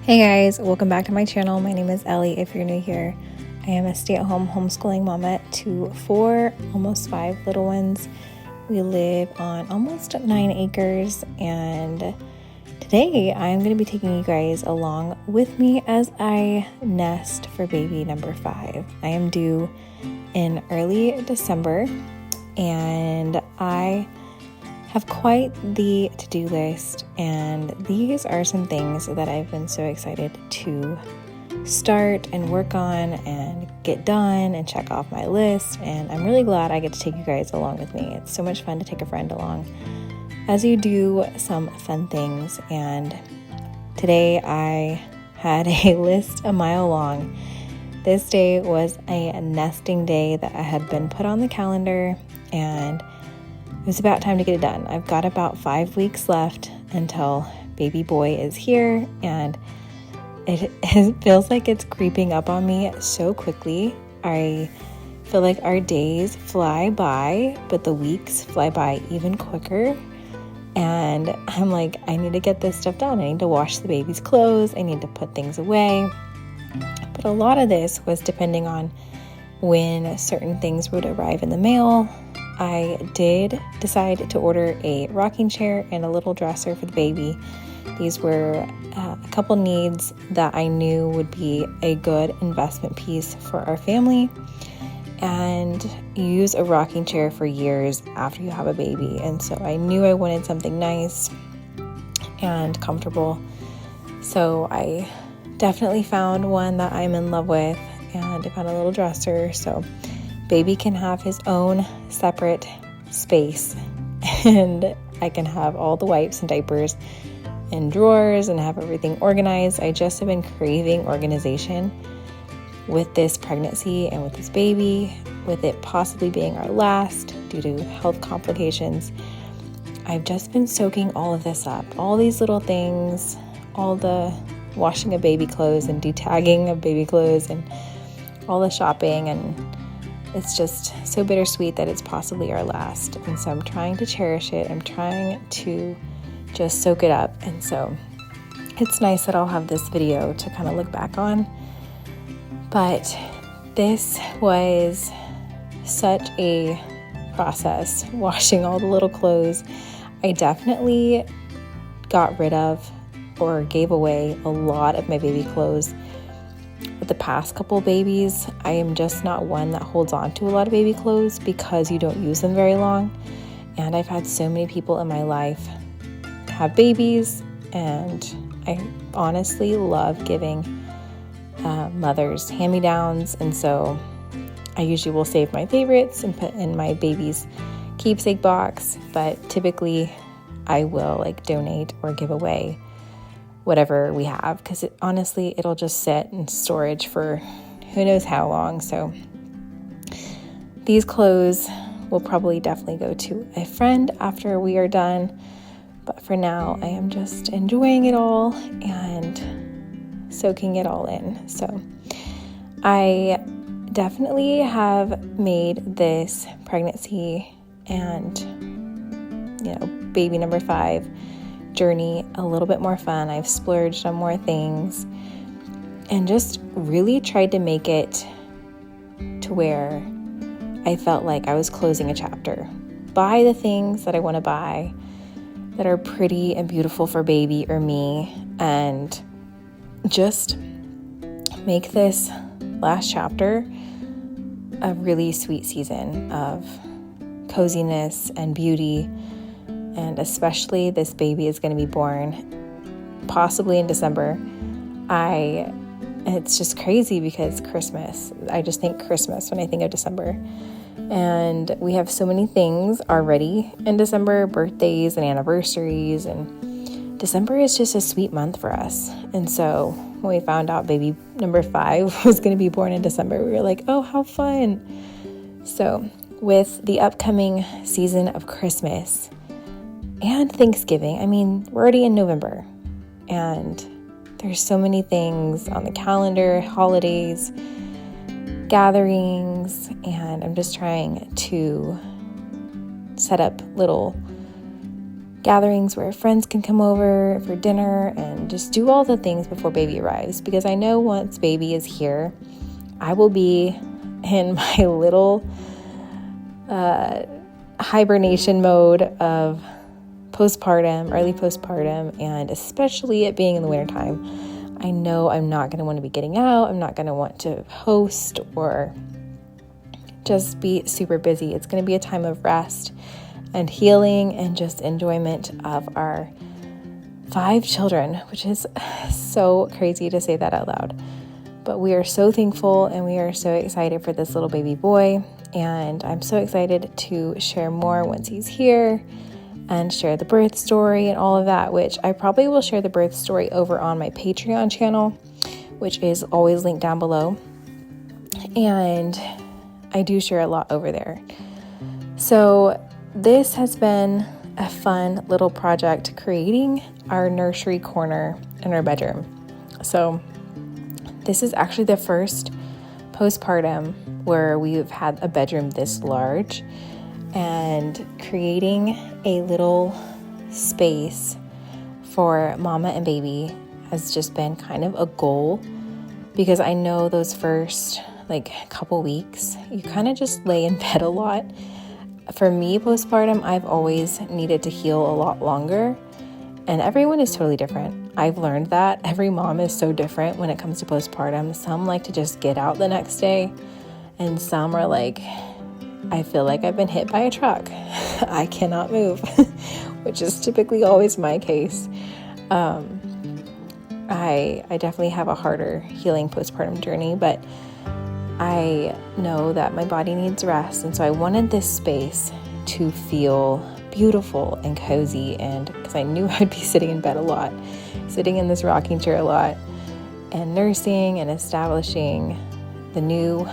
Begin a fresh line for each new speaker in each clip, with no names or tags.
Hey guys, welcome back to my channel. My name is Ellie if you're new here. I am a stay-at-home homeschooling mama to 4, almost 5 little ones. We live on almost 9 acres, and today I'm going to be taking you guys along with me as I nest for baby number 5. I am due in early December, and I have quite the to-do list, and these are some things that I've been so excited to start and work on and get done and check off my list, and I'm really glad I get to take you guys along with me. It's so much fun to take a friend along as you do some fun things. And today I had a list a mile long. This day was a nesting day that I had been put on the calendar, and it was about time to get it done. I've got about 5 weeks left until baby boy is here, and it feels like it's creeping up on me so quickly. I feel like our days fly by, but the weeks fly by even quicker. And I'm like, I need to get this stuff done. I need to wash the baby's clothes. I need to put things away. But a lot of this was depending on when certain things would arrive in the mail. I did decide to order a rocking chair and a little dresser for the baby. These were a couple needs that I knew would be a good investment piece for our family. And you use a rocking chair for years after you have a baby. And so I knew I wanted something nice and comfortable. So I definitely found one that I'm in love with, and I found a little dresser. So baby can have his own separate space, and I can have all the wipes and diapers in drawers and have everything organized. I just have been craving organization with this pregnancy and with this baby, with it possibly being our last due to health complications. I've just been soaking all of this up, all these little things, all the washing of baby clothes and detagging of baby clothes and all the shopping, and it's just so bittersweet that it's possibly our last. And so I'm trying to cherish it. I'm trying to just soak it up. And so it's nice that I'll have this video to kind of look back on. But this was such a process, washing all the little clothes. I definitely got rid of or gave away a lot of my baby clothes. With the past couple babies, I am just not one that holds on to a lot of baby clothes because you don't use them very long. And I've had so many people in my life have babies, and I honestly love giving mothers hand-me-downs. And so I usually will save my favorites and put in my baby's keepsake box, but typically I will donate or give away whatever we have, because honestly, it'll just sit in storage for who knows how long. So these clothes will probably definitely go to a friend after we are done. But for now, I am just enjoying it all and soaking it all in. So I definitely have made this pregnancy and, baby number 5 journey a little bit more fun. I've splurged on more things and just really tried to make it to where I felt like I was closing a chapter. Buy the things that I want to buy that are pretty and beautiful for baby or me, and just make this last chapter a really sweet season of coziness and beauty. And especially this baby is going to be born possibly in December. It's just crazy because Christmas, I just think Christmas when I think of December. And we have so many things already in December, birthdays and anniversaries, and December is just a sweet month for us. And so when we found out baby number 5 was going to be born in December, we were like, oh, how fun. So with the upcoming season of Christmas and Thanksgiving, we're already in November, and there's so many things on the calendar, holidays, gatherings, and I'm just trying to set up little gatherings where friends can come over for dinner and just do all the things before baby arrives, because I know once baby is here, I will be in my little hibernation mode of postpartum, early postpartum, and especially it being in the wintertime. I know I'm not going to want to be getting out. I'm not going to want to host or just be super busy. It's going to be a time of rest and healing and just enjoyment of our 5 children, which is so crazy to say that out loud. But we are so thankful and we are so excited for this little baby boy. And I'm so excited to share more once he's here and share the birth story and all of that, which I probably will share the birth story over on my Patreon channel, which is always linked down below. And I do share a lot over there. So this has been a fun little project, creating our nursery corner in our bedroom. So this is actually the first postpartum where we've had a bedroom this large, and creating a little space for mama and baby has just been kind of a goal, because I know those first couple weeks you kind of just lay in bed a lot. For me, postpartum, I've always needed to heal a lot longer, and everyone is totally different. I've learned that every mom is so different when it comes to postpartum. Some like to just get out the next day, and some are like, I feel like I've been hit by a truck. I cannot move, which is typically always my case. I definitely have a harder healing postpartum journey, but I know that my body needs rest. And so I wanted this space to feel beautiful and cozy, and because I knew I'd be sitting in bed a lot, sitting in this rocking chair a lot, and nursing and establishing the new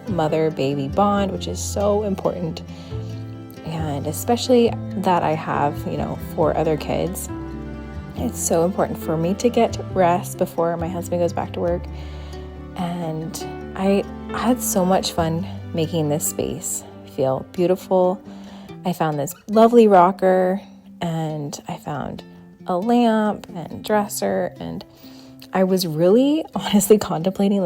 mother-baby bond, which is so important. And especially that I have, 4 other kids, it's so important for me to get rest before my husband goes back to work. And I had so much fun making this space feel beautiful. I found this lovely rocker, and I found a lamp and dresser, and I was really honestly contemplating,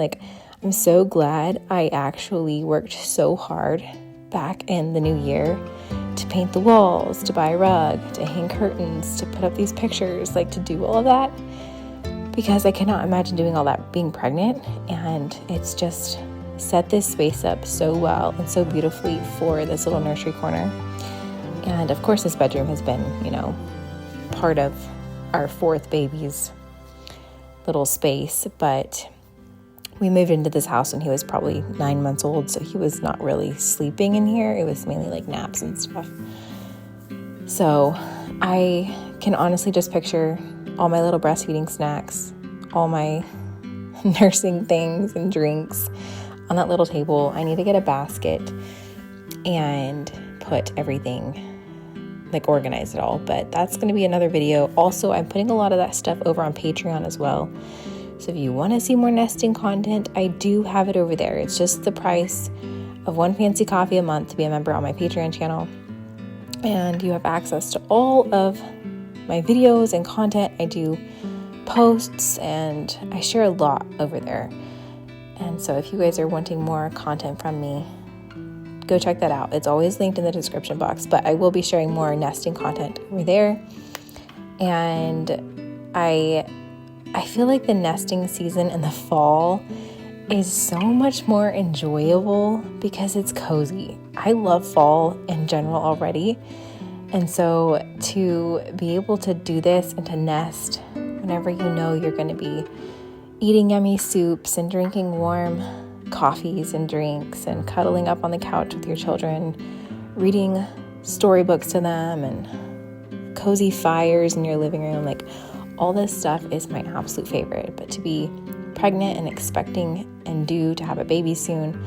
I'm so glad I actually worked so hard back in the new year to paint the walls, to buy a rug, to hang curtains, to put up these pictures, to do all of that, because I cannot imagine doing all that being pregnant. And it's just set this space up so well and so beautifully for this little nursery corner. And of course, this bedroom has been, part of our 4th baby's little space, but we moved into this house when he was probably 9 months old, so he was not really sleeping in here. It was mainly naps and stuff. So I can honestly just picture all my little breastfeeding snacks, all my nursing things and drinks on that little table. I need to get a basket and put everything, organize it all, but that's going to be another video. Also, I'm putting a lot of that stuff over on Patreon as well. So if you want to see more nesting content, I do have it over there. It's just the price of 1 fancy coffee a month to be a member on my Patreon channel. And you have access to all of my videos and content. I do posts and I share a lot over there. And so if you guys are wanting more content from me, go check that out. It's always linked in the description box, but I will be sharing more nesting content over there. And I feel like the nesting season in the fall is so much more enjoyable because it's cozy. I love fall in general already. And so to be able to do this and to nest whenever you know you're going to be eating yummy soups and drinking warm coffees and drinks and cuddling up on the couch with your children, reading storybooks to them and cozy fires in your living room, all this stuff is my absolute favorite. But to be pregnant and expecting and due to have a baby soon,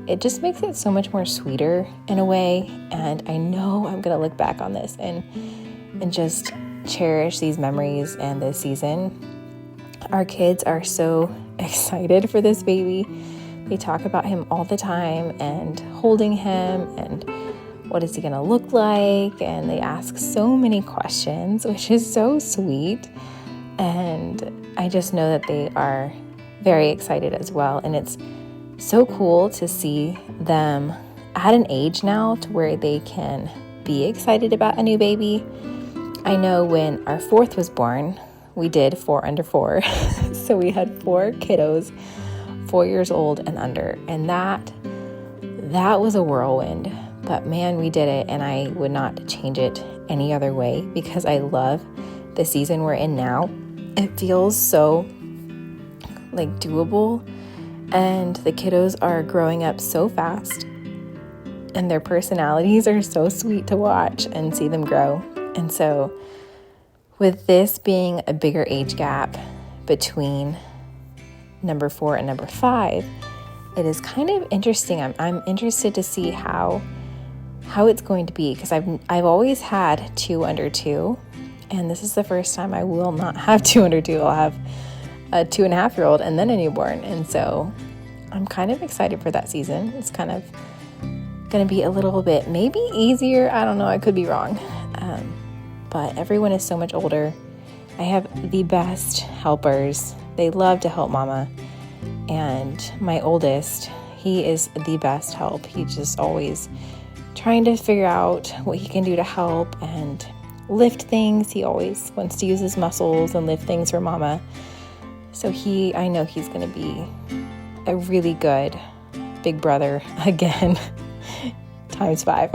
it just makes it so much more sweeter in a way. And I know I'm going to look back on this and just cherish these memories and this season. Our kids are so excited for this baby. They talk about him all the time and holding him and what is he going to look like? And they ask so many questions, which is so sweet. And I just know that they are very excited as well. And it's so cool to see them at an age now to where they can be excited about a new baby. I know when our fourth was born, we did 4 under 4. So we had 4 kiddos, 4 years old and under. And that was a whirlwind. But man, we did it, and I would not change it any other way because I love the season we're in now. It feels so like doable, and the kiddos are growing up so fast, and their personalities are so sweet to watch and see them grow. And so with this being a bigger age gap between number 4 and number 5, it is kind of interesting. I'm interested to see how it's going to be, because I've always had 2 under 2, and this is the first time I will not have 2 under 2. I'll have a 2.5-year-old and then a newborn. And so I'm kind of excited for that season. It's kind of going to be a little bit maybe easier. I don't know. I could be wrong. But everyone is so much older. I have the best helpers. They love to help mama. And my oldest, he is the best help. He's just always trying to figure out what he can do to help and lift things. He always wants to use his muscles and lift things for mama. So I know he's going to be a really good big brother again, times 5.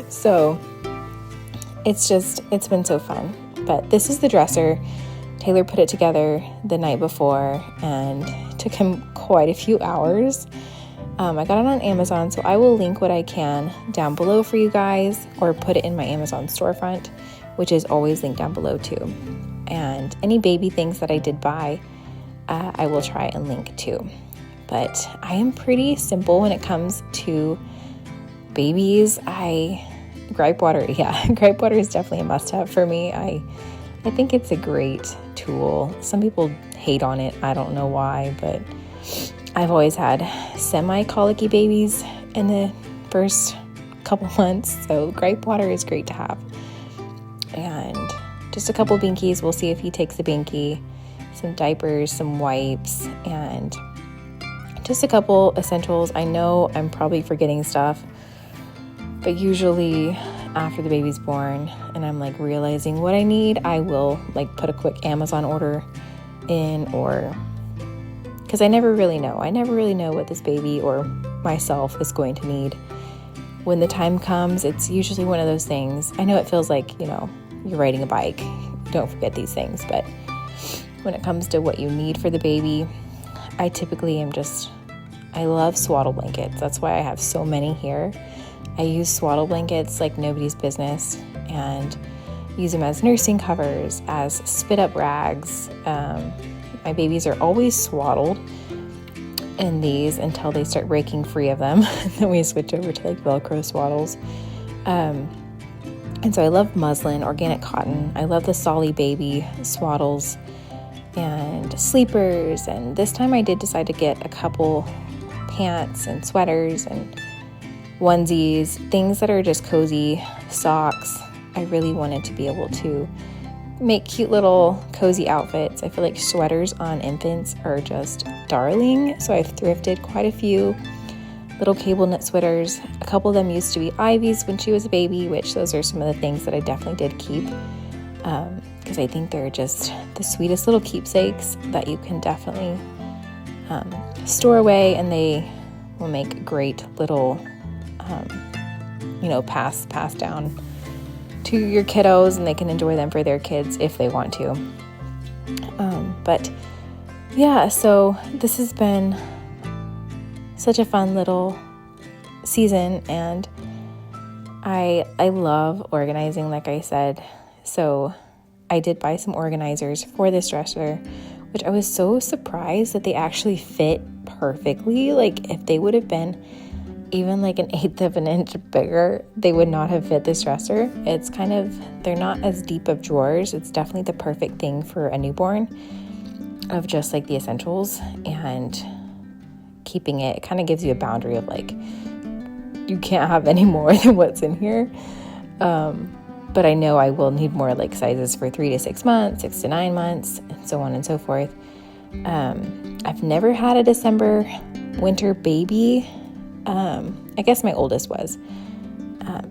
So it's been so fun. But this is the dresser. Taylor put it together the night before, and it took him quite a few hours. I got it on Amazon, so I will link what I can down below for you guys, or put it in my Amazon storefront, which is always linked down below too. And any baby things that I did buy, I will try and link too. But I am pretty simple when it comes to babies. Gripe water is definitely a must-have for me. I think it's a great tool. Some people hate on it. I don't know why, but I've always had semi-colicky babies in the first couple months, so gripe water is great to have. And just a couple binkies. We'll see if he takes a binky, some diapers, some wipes, and just a couple essentials. I know I'm probably forgetting stuff, but usually after the baby's born and I'm like realizing what I need, I will like put a quick Amazon order in, or because I never really know what this baby or myself is going to need. When the time comes, it's usually one of those things. I know it feels like, you're riding a bike. Don't forget these things. But when it comes to what you need for the baby, I typically I love swaddle blankets. That's why I have so many here. I use swaddle blankets like nobody's business, and use them as nursing covers, as spit up rags. My babies are always swaddled in these until they start breaking free of them. Then we switch over to like Velcro swaddles. And so I love muslin, organic cotton. I love the Solly Baby swaddles and sleepers. And this time I did decide to get a couple pants and sweaters and onesies, things that are just cozy, socks. I really wanted to be able to make cute little cozy outfits. I feel like sweaters on infants are just darling, so I've thrifted quite a few little cable knit sweaters. A couple of them used to be Ivy's when she was a baby, which those are some of the things that I definitely did keep, because I think they're just the sweetest little keepsakes that you can definitely store away, and they will make great little pass down to your kiddos, and they can enjoy them for their kids if they want to. But yeah, so this has been such a fun little season, and I love organizing, like I said. So I did buy some organizers for this dresser, which I was so surprised that they actually fit perfectly. Like if they would have been even like 1/8 of an inch bigger, they would not have fit this dresser. It's they're not as deep of drawers. It's definitely the perfect thing for a newborn, of just like the essentials, and keeping it kind of gives you a boundary of like you can't have any more than what's in here. But I know I will need more like sizes for 3 to 6 months, 6 to 9 months, and so on and so forth. I've never had a December winter baby. I guess my oldest was,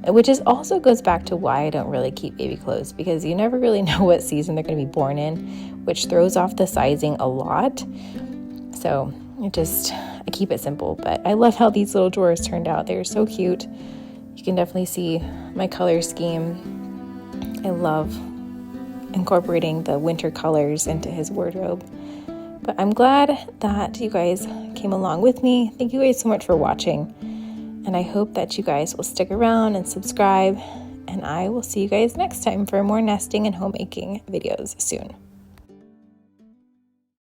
which is also goes back to why I don't really keep baby clothes, because you never really know what season they're going to be born in, which throws off the sizing a lot. So I keep it simple, but I love how these little drawers turned out. They're so cute. You can definitely see my color scheme. I love incorporating the winter colors into his wardrobe. But I'm glad that you guys came along with me. Thank you guys so much for watching. And I hope that you guys will stick around and subscribe. And I will see you guys next time for more nesting and homemaking videos soon.